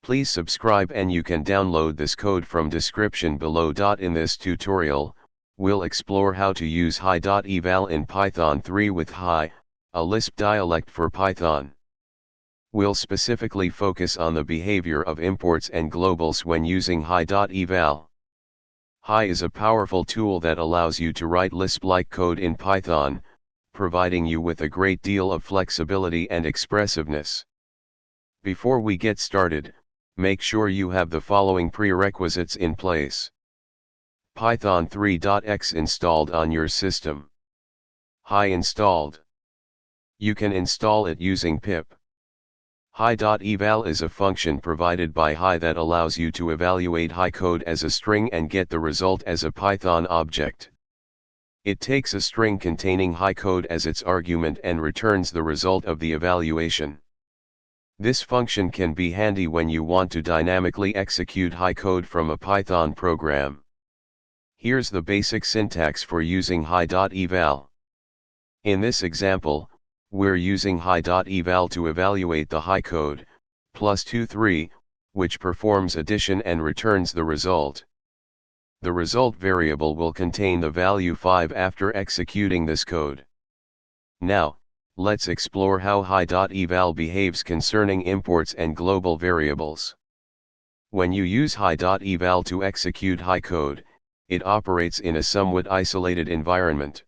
Please subscribe and you can download this code from description below. In this tutorial, we'll explore how to use hy.eval in Python 3 with hy, a Lisp dialect for Python. We'll specifically focus on the behavior of imports and globals when using hy.eval. Hy is a powerful tool that allows you to write Lisp-like code in Python, providing you with a great deal of flexibility and expressiveness. Before we get started, make sure you have the following prerequisites in place. python3.x installed on your system. Hy installed. You can install it using pip. hy.eval is a function provided by hy that allows you to evaluate hy code as a string and get the result as a Python object. It takes a string containing hy code as its argument and returns the result of the evaluation. This function can be handy when you want to dynamically execute hy code from a Python program. Here's the basic syntax for using hy.eval. In this example, we're using hy.eval to evaluate the hy code, +23, which performs addition and returns the result. The result variable will contain the value 5 after executing this code. Now, let's explore how hy.eval behaves concerning imports and global variables. When you use hy.eval to execute hy code, it operates in a somewhat isolated environment.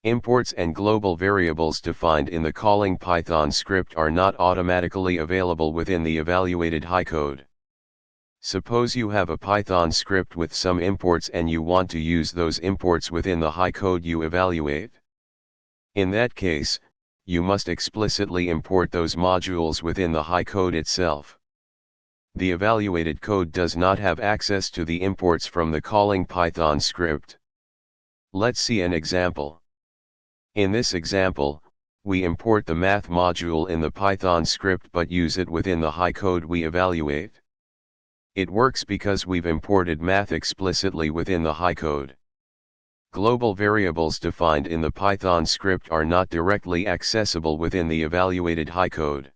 Imports and global variables defined in the calling Python script are not automatically available within the evaluated hy code. Suppose you have a Python script with some imports and you want to use those imports within the hy code you evaluate. In that case, you must explicitly import those modules within the hy code itself. The evaluated code does not have access to the imports from the calling Python script. Let's see an example. In this example, we import the math module in the Python script but use it within the hy code we evaluate. It works because we've imported math explicitly within the hy code. Global variables defined in the Python script are not directly accessible within the evaluated hy code.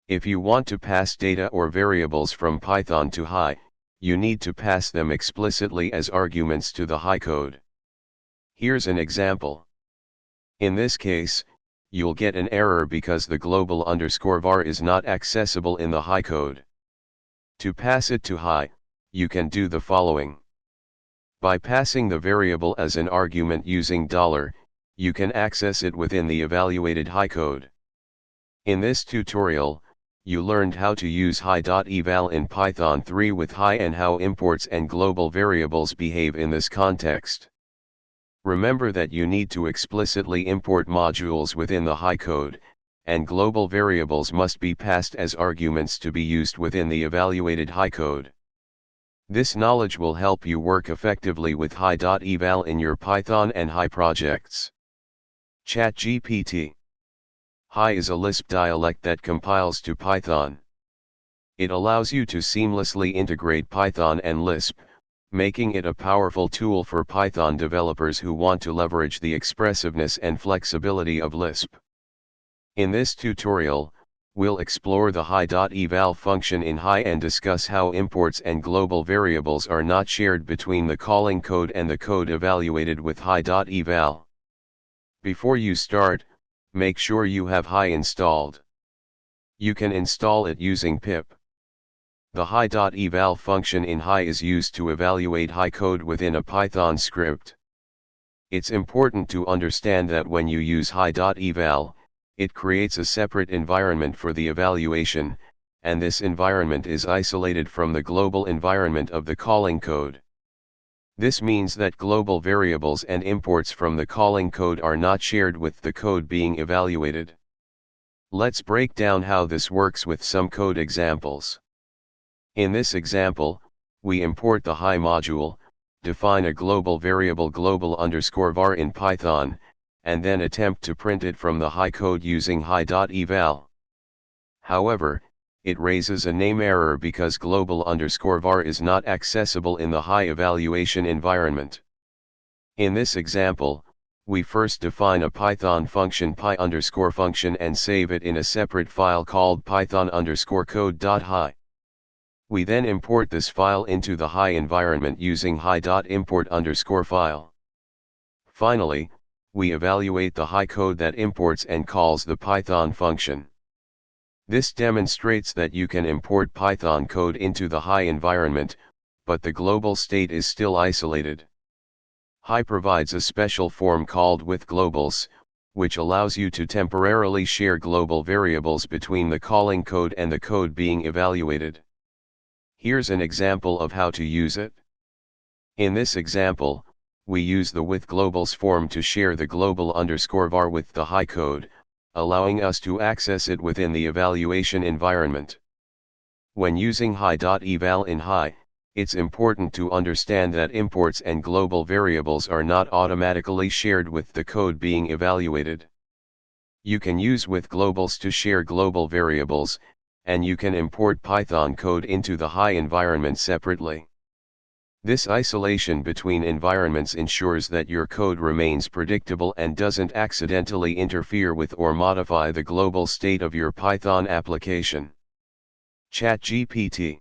If you want to pass data or variables from Python to hy, you need to pass them explicitly as arguments to the hy code. Here's an example. In this case, you'll get an error because the global_var is not accessible in the hy code. To pass it to hy, you can do the following. By passing the variable as an argument using $, you can access it within the evaluated hy code. In this tutorial, you learned how to use hy.eval in Python 3 with hy and how imports and global variables behave in this context. Remember that you need to explicitly import modules within the hy code, and global variables must be passed as arguments to be used within the evaluated hy code. This knowledge will help you work effectively with hy.eval in your Python and hy projects. ChatGPT. Hy is a Lisp dialect that compiles to Python. It allows you to seamlessly integrate Python and Lisp, making it a powerful tool for Python developers who want to leverage the expressiveness and flexibility of Lisp. In this tutorial, we'll explore the hy.eval function in hy and discuss how imports and global variables are not shared between the calling code and the code evaluated with hy.eval. Before you start, make sure you have hy installed. You can install it using pip. The hy.eval function in hy is used to evaluate hy code within a Python script. It's important to understand that when you use hy.eval, it creates a separate environment for the evaluation, and this environment is isolated from the global environment of the calling code. This means that global variables and imports from the calling code are not shared with the code being evaluated. Let's break down how this works with some code examples. In this example, we import the hy module, define a global variable global_var in Python, and then attempt to print it from the hy code using hy.eval. However, it raises a name error because global_var is not accessible in the hy evaluation environment. In this example, we first define a Python function py_function and save it in a separate file called python_code.hy. We then import this file into the hy environment using hy.import_file. Finally, we evaluate the hy code that imports and calls the Python function. This demonstrates that you can import Python code into the hy environment, but the global state is still isolated. Hy provides a special form called with globals, which allows you to temporarily share global variables between the calling code and the code being evaluated. Here's an example of how to use it. In this example, we use the with globals form to share the global_var with the hy code, allowing us to access it within the evaluation environment. When using hy.eval in hy, it's important to understand that imports and global variables are not automatically shared with the code being evaluated. You can use with globals to share global variables, and you can import Python code into the hy environment separately. This isolation between environments ensures that your code remains predictable and doesn't accidentally interfere with or modify the global state of your Python application. ChatGPT